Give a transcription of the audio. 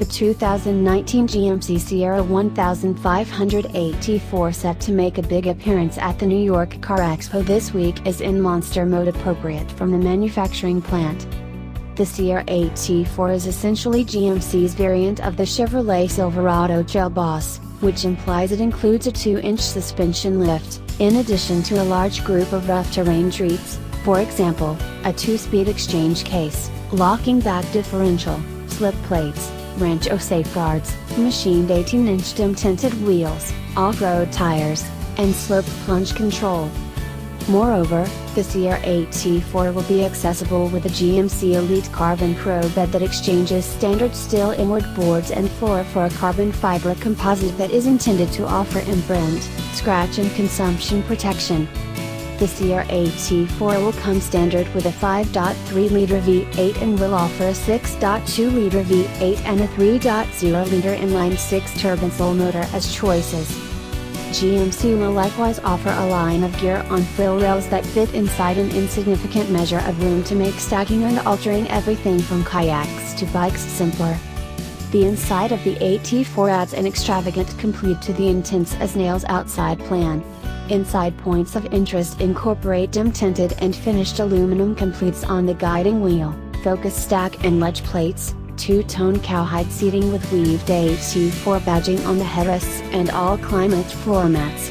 The 2019 GMC Sierra 1500 AT4 set to make a big appearance at the New York Car Expo this week is in monster mode appropriate from the manufacturing plant. The Sierra AT4 is essentially GMC's variant of the Chevrolet Silverado Trailboss, which implies it includes a 2-inch suspension lift, in addition to a large group of rough terrain treats, for example, a 2-speed exchange case, locking back differential, slip plates, Rancho safeguards, machined 18-inch tinted wheels, off-road tires, and slope plunge control. Moreover, the Sierra AT4 will be accessible with a GMC Elite Carbon Pro bed that exchanges standard steel inward boards and floor for a carbon fiber composite that is intended to offer imprint, scratch and consumption protection. The Sierra AT4 will come standard with a 5.3-liter V8 and will offer a 6.2-liter V8 and a 3.0-liter inline-6 turbocyle motor as choices. GMC will likewise offer a line of gear-on-fill rails that fit inside an insignificant measure of room to make stacking and altering everything from kayaks to bikes simpler. The inside of the AT4 adds an extravagant complete to the intense-as-nails outside plan. Inside points of interest incorporate dim-tinted and finished aluminum completes on the guiding wheel, focus stack and ledge plates, two-tone cowhide seating with weaved AT4 badging on the headrests and all-climate floor mats.